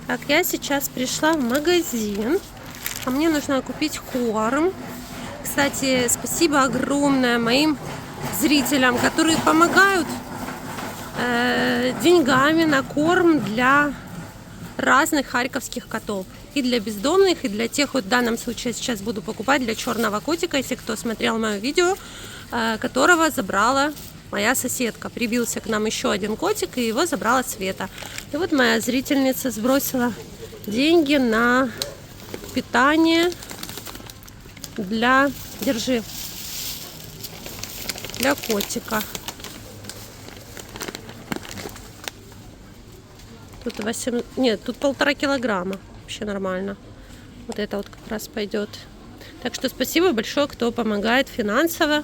Так, я сейчас пришла в магазин, а мне нужно купить корм. Кстати, спасибо огромное моим зрителям, которые помогают деньгами на корм для разных харьковских котов. И для бездомных, и для тех, вот в данном случае сейчас буду покупать для черного котика, если кто смотрел мое видео, которого забрала моя соседка. Прибился к нам еще один котик, и его забрала Света. И вот моя зрительница сбросила деньги на питание для, держи, для котика. Тут 8, нет, тут 1,5 килограмма. Вообще нормально. Вот это вот как раз пойдет. Так что спасибо большое, кто помогает финансово.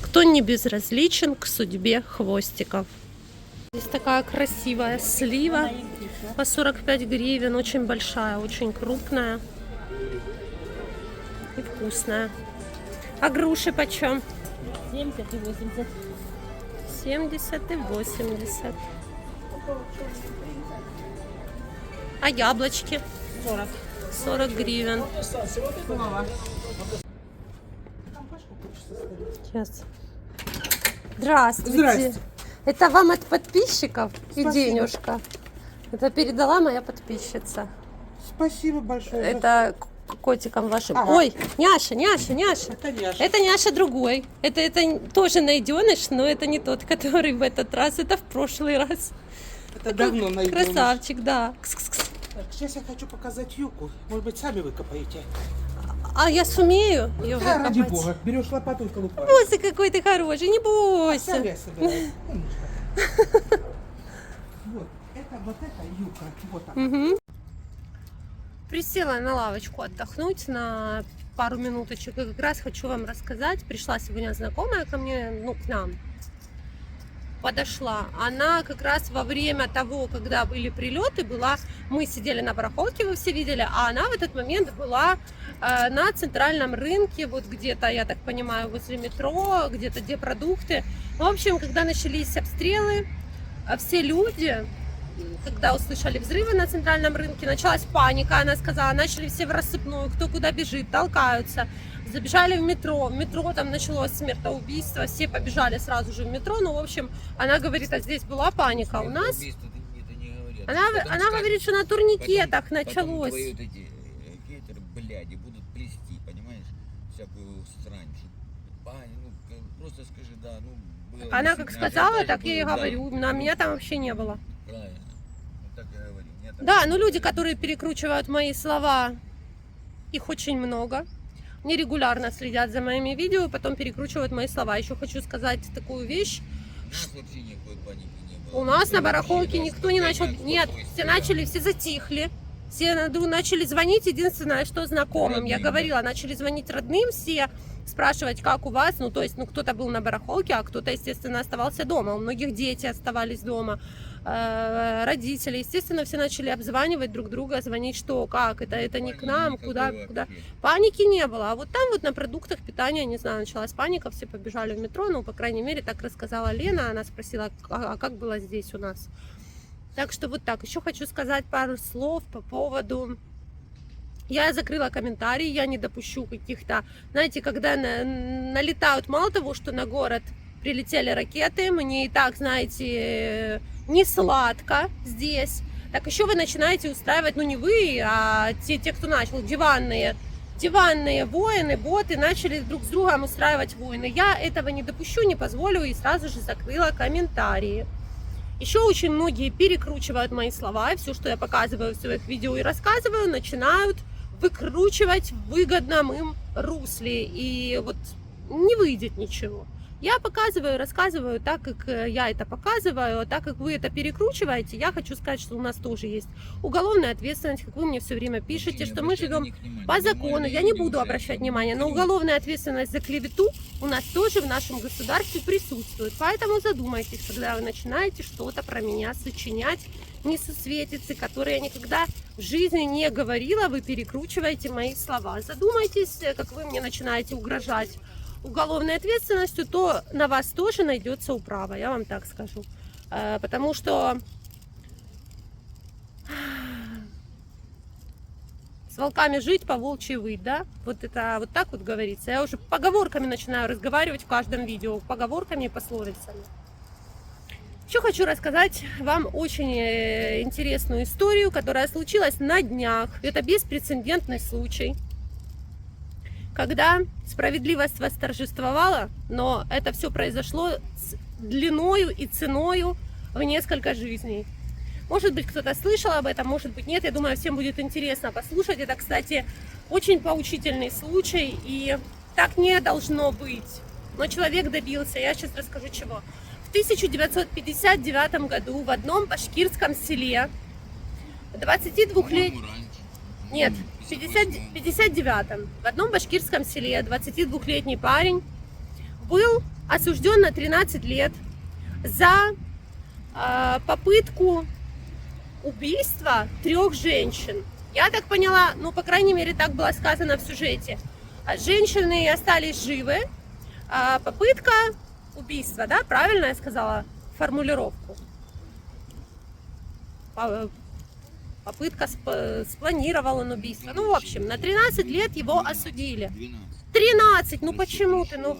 Кто не безразличен к судьбе хвостиков. Здесь такая красивая слива по 45 гривен. Очень большая, очень крупная. И вкусная. А груши почем? 70 и 80. 70 и 80. А яблочки? 40. 40 гривен. Снова. Сейчас. Здравствуйте. Здрасте. Это вам от подписчиков и Спасибо. денежка. Это передала моя подписчица. Спасибо большое. Это котикам вашим. Ага. Ой, Няша, Няша, Няша. Это Няша. Это Няша другой. Это тоже найденыш, но это не тот, который в этот раз. Это в прошлый раз. Это давно найдем. Красавчик, да. Кс-кс-кс. Так, сейчас я хочу показать юку. Может быть, сами выкопаете. А я сумею ее Да, ради выкопать? бога. Берешь лопату и колупаешь. Боже, какой ты хороший, не Сами бойся. я собираю. Умничка. Вот это юка. Вот так. Мгм. Присела на лавочку отдохнуть на пару минуточек. И как раз хочу вам рассказать. Пришла сегодня знакомая ко мне, к нам. Подошла. Она как раз во время того, когда были прилеты, мы сидели на барахолке, вы все видели, а она в этот момент была на центральном рынке, вот где-то, я так понимаю, возле метро, где-то где продукты. В общем, когда начались обстрелы, все люди, когда услышали взрывы на центральном рынке, началась паника, она сказала, начали все в рассыпную, кто куда бежит, толкаются. Забежали в метро там началось смертоубийство, все побежали сразу же в метро, в общем, она говорит, а здесь была паника у нас. Она говорит, что на турникетах началось. Твои вот эти хейтеры, бляди, будут плести, понимаешь, всякую срань. Просто скажи, да, было Она как сказала, так я и было, говорю, да. на меня там вообще не было. Правильно, так я говорю. Меня там Да, не было. люди, которые перекручивают мои слова, их очень много. Они регулярно следят за моими видео, потом перекручивают мои слова. Еще хочу сказать такую вещь. У нас вообще никакой паники не было. У нас на Мы барахолке вообще, никто не начал... спокойно, Нет, спокойно все стояли. начали, все затихли. Все начали звонить, единственное, что знакомым. Я Родным, говорила, начали звонить родным все, спрашивать, как у вас. Кто-то был на барахолке, а кто-то, естественно, оставался дома. У многих дети оставались дома, родители. Естественно, все начали обзванивать друг друга, звонить, что, как, это не к нам, куда. Паники не было. А вот там вот на продуктах питания, не знаю, началась паника, все побежали в метро, по крайней мере, так рассказала Лена. Она спросила, а как было здесь у нас. Так что вот так. Еще хочу сказать пару слов по поводу... Я закрыла комментарии, я не допущу каких-то... Знаете, когда налетают, мало того, что на город прилетели ракеты, мне и так, знаете, не сладко здесь. Так еще вы начинаете устраивать, не вы, а те, кто начал, диванные войны, боты начали друг с другом устраивать войны. Я этого не допущу, не позволю и сразу же закрыла комментарии. Еще очень многие перекручивают мои слова, и все, что я показываю в своих видео и рассказываю, начинают выкручивать в выгодном им русле. И вот не выйдет ничего. Я показываю, рассказываю так, как я это показываю, а так как вы это перекручиваете, я хочу сказать, что у нас тоже есть уголовная ответственность, как вы мне все время пишете, что мы живем по закону. Я не буду обращать внимание, но уголовная ответственность за клевету у нас тоже в нашем государстве присутствует. Поэтому задумайтесь, когда вы начинаете что-то про меня сочинять, несусветицы, которые я никогда в жизни не говорила, вы перекручиваете мои слова. Задумайтесь, как вы мне начинаете угрожать уголовной ответственностью, то на вас тоже найдется управа, я вам так скажу. Потому что С волками жить, по волчьи выть, да? Вот это вот так вот говорится. Я уже поговорками начинаю разговаривать в каждом видео, поговорками и пословицами. Еще хочу рассказать вам очень интересную историю, которая случилась на днях. Это беспрецедентный случай, когда справедливость восторжествовала, но это все произошло с длиною и ценою в несколько жизней. Может быть, кто-то слышал об этом, может быть, нет. Я думаю, всем будет интересно послушать. Это, кстати, очень поучительный случай, и так не должно быть. Но человек добился. Я сейчас расскажу чего. В 1959 году в одном башкирском селе 22-летний... Нет, в 59-м в одном башкирском селе 22-летний парень был осужден на 13 лет за попытку убийства 3 женщин. Я так поняла, ну, по крайней мере, так было сказано в сюжете. Женщины остались живы. Попытка убийства, да? Правильно я сказала формулировку? Попытка спланировал он убийство. Ну, в общем, на 13 лет его осудили. 13! Ну, почему ты? Ну,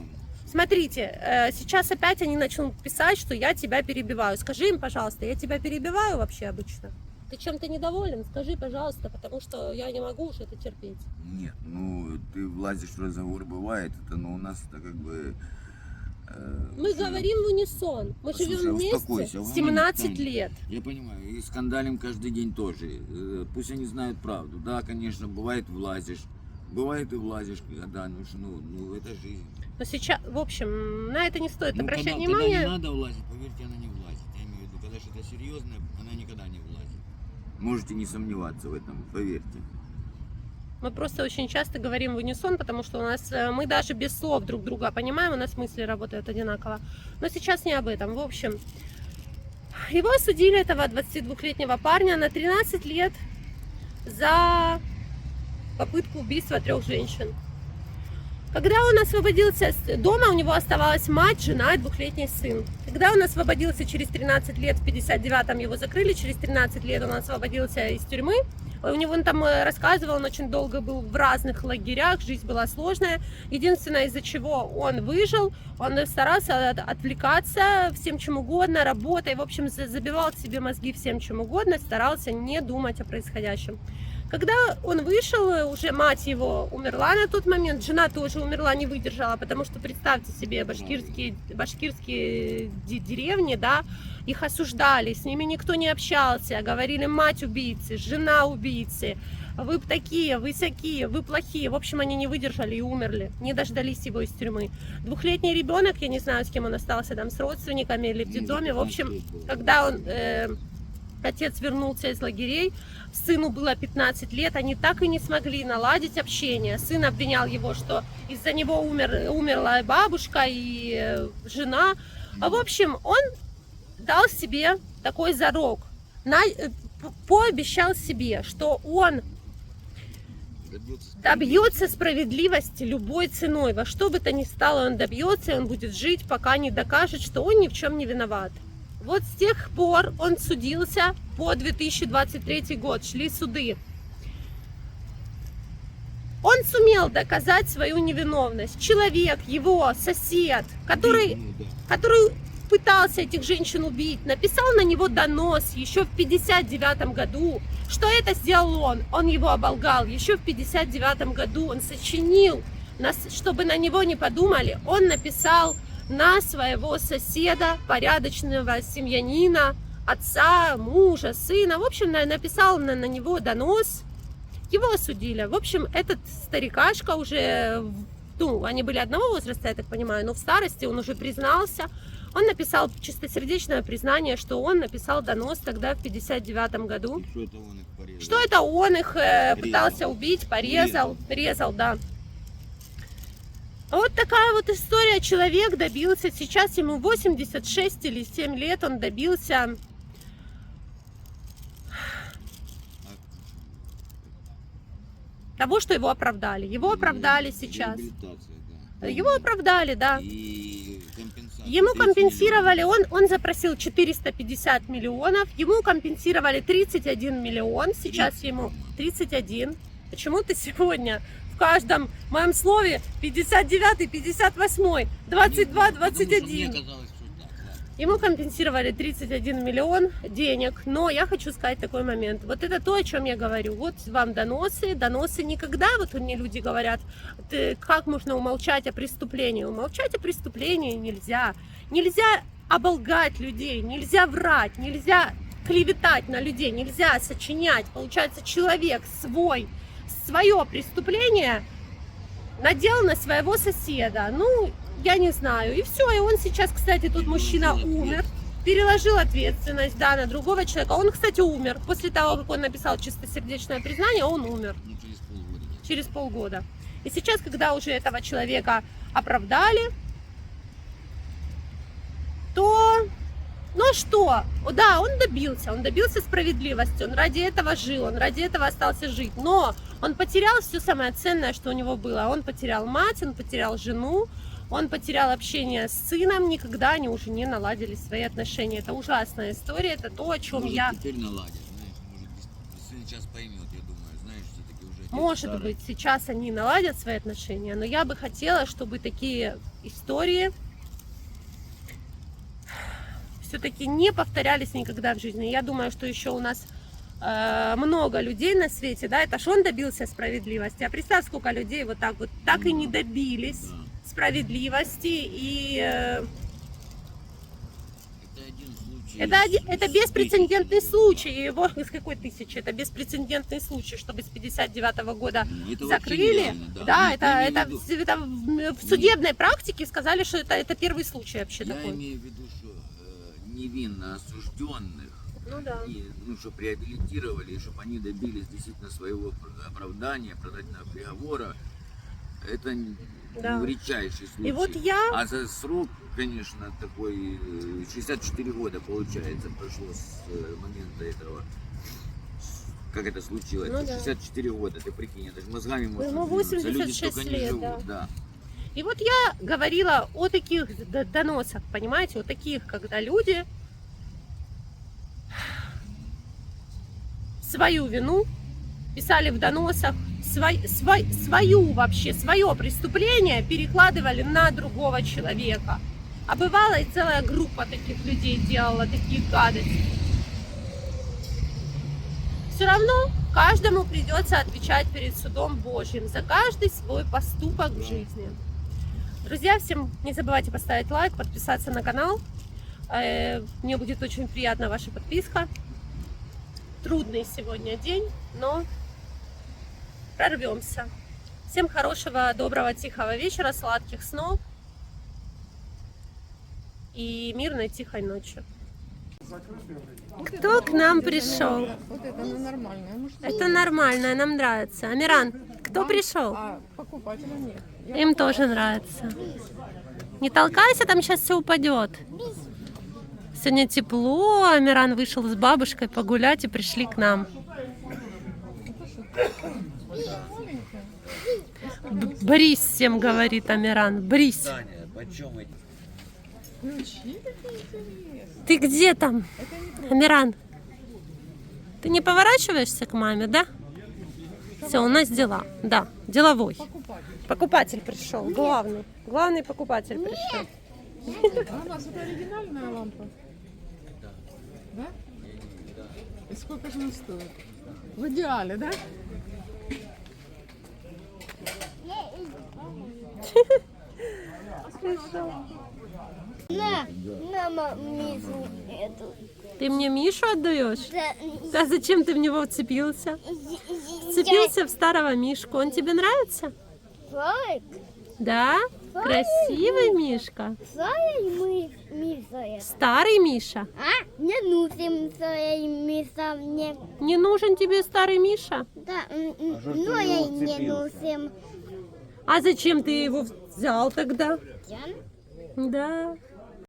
смотрите, сейчас опять они начнут писать, что я тебя перебиваю. Скажи им, пожалуйста, я тебя перебиваю вообще обычно? Ты чем-то недоволен? Скажи, пожалуйста, потому что я не могу уж это терпеть. Нет, ну ты влазишь в разговор, бывает, это, но у нас это как бы... Мы говорим в унисон. Мы живем вместе 17 лет. Я понимаю, и скандалим каждый день тоже. Пусть они знают правду. Да, конечно, бывает влазишь. Бывает и влазишь, когда, ну это жизнь. Но сейчас, в общем, на это не стоит обращать Когда внимание. не надо влазить, поверьте, она не влазит. Я имею в виду, когда что-то серьезное, она никогда не влазит. Можете не сомневаться в этом, поверьте. Мы просто очень часто говорим в унисон, потому что у нас мы даже без слов друг друга понимаем, у нас мысли работают одинаково. Но сейчас не об этом. В общем, его осудили, этого 22-летнего парня, на 13 лет за попытку убийства 3 женщин. Когда он освободился с дома, у него оставалась мать, жена и 2-летний сын. Когда он освободился через 13 лет, в 59-м его закрыли, через 13 лет он освободился из тюрьмы. У него он там рассказывал, он очень долго был в разных лагерях, жизнь была сложная. Единственное, из-за чего он выжил, он старался отвлекаться всем чем угодно, работой, в общем, забивал себе мозги всем чем угодно, старался не думать о происходящем. Когда он вышел, уже мать его умерла на тот момент, жена тоже умерла, не выдержала, потому что, представьте себе, башкирские деревни, да, их осуждали, с ними никто не общался, говорили: мать убийцы, жена убийцы, вы такие, вы сякие, вы плохие. В общем, они не выдержали и умерли, не дождались его из тюрьмы. 2-летний ребенок, я не знаю, с кем он остался, там, с родственниками или в детдоме, в общем, когда он... Отец вернулся из лагерей, сыну было 15 лет, они так и не смогли наладить общение. Сын обвинял его, что из-за него умерла и бабушка, и жена. В общем, он дал себе такой зарок, пообещал себе, что он добьется справедливости любой ценой. Во что бы то ни стало, он добьется, и он будет жить, пока не докажет, что он ни в чем не виноват. Вот с тех пор он судился по 2023 год, шли суды. Он сумел доказать свою невиновность. Человек, его сосед, который пытался этих женщин убить, написал на него донос еще в 59 году, что это сделал он. Он его оболгал. Еще в 59 году он сочинил, чтобы на него не подумали, он написал на своего соседа, порядочного семьянина, отца, мужа, сына. В общем, написал на него донос. Его осудили. В общем, этот старикашка уже, ну, они были одного возраста, я так понимаю, но в старости он уже признался. Он написал чистосердечное признание, что он написал донос тогда в 59 году. Что это он их пытался убить, резал, да. Вот такая вот история. Человек добился, сейчас ему 86 или 7 лет, он добился того, что его оправдали. Его оправдали сейчас. Его оправдали, да. Ему компенсировали, он запросил 450 миллионов, ему компенсировали 31 миллион, сейчас ему 31. Почему ты сегодня в каждом моем слове 59-й, 58-й, 22, 21? Ему компенсировали 31 миллион денег, но я хочу сказать такой момент. Вот это то, о чем я говорю. Вот вам доносы. Доносы никогда, вот мне люди говорят, как можно умолчать о преступлении. Умолчать о преступлении нельзя. Нельзя оболгать людей, нельзя врать, нельзя клеветать на людей, нельзя сочинять. Получается, человек свое преступление наделал на своего соседа. Ну, я не знаю. И все. И он сейчас, кстати, тут мужчина умер. Переложил ответственность, да, на другого человека. Он, кстати, умер. После того, как он написал чистосердечное признание, он умер. Через полгода. И сейчас, когда уже этого человека оправдали, то... Ну что? Да, он добился справедливости, он ради этого жил, он ради этого остался жить. Но он потерял все самое ценное, что у него было. Он потерял мать, он потерял жену, он потерял общение с сыном, никогда они уже не наладили свои отношения. Это ужасная история, это то, о чем Может, я... теперь наладят, знаешь, может, сын сейчас поймет, я думаю, знаешь, все-таки уже... отец Может старый. быть, сейчас они наладят свои отношения, но я бы хотела, чтобы такие истории все-таки не повторялись никогда в жизни. Я думаю, что еще у нас много людей на свете, да, это ж он добился справедливости. А представь, сколько людей вот так и не добились справедливости. И Это один случай. это беспрецедентный случай. Его из какой тысячи? Это беспрецедентный случай, чтобы с 59-го года Это вообще закрыли. нереально, да. Да, Нет, я имею это в судебной практике сказали, что это первый случай вообще Я такой. имею в виду, что невинно осужденных, Ну да. и, чтобы реабилитировали, чтобы они добились действительно своего оправдания, оправдательного приговора, это Да. редчайший случай. И вот я... А за срок, конечно, такой 64 года, получается, прошло с момента этого, как это случилось. Ну да. 64 года, ты прикинь, это же мозгами можно Ему двинуться. 86 Люди столько не лет, живут, да. И вот я говорила о таких доносах, понимаете, о таких, когда люди свою вину писали в доносах, свое преступление перекладывали на другого человека. А бывало и целая группа таких людей делала такие гадости. Все равно каждому придется отвечать перед судом Божьим за каждый свой поступок в жизни. Друзья, всем не забывайте поставить лайк, подписаться на канал. Мне будет очень приятна ваша подписка. Трудный сегодня день, но прорвемся. Всем хорошего, доброго, тихого вечера, сладких снов и мирной, тихой ночи. Кто к нам пришел? Вот это нормальное. Может, Это нормально, нам нравится. Амиран, кто пришел? а покупателям нет. Им тоже нравится. Не толкайся, там сейчас все упадет. Сегодня тепло, Амиран вышел с бабушкой погулять и пришли к нам. Брись, всем говорит Амиран, брись. Таня, почем эти? Ключи такие интересные. Ты где там, Амиран? Ты не поворачиваешься к маме, да? Все, у нас дела, да, деловой. Покупатель пришел, главный покупатель пришел. А у нас это оригинальная лампа? Да? И сколько же она стоит? В идеале, да? На мису эту. Ты мне Мишу отдаешь? Да, Да зачем ты в него вцепился? Вцепился в старого Мишку. Он тебе нравится? Лайк. Да? Красивый Мишка. Своей мисой. Старый Миша. А? Не нужен своей мисой мне. Не нужен тебе старый Миша? Да, но я не нужен. А зачем ты его взял тогда? Я Да.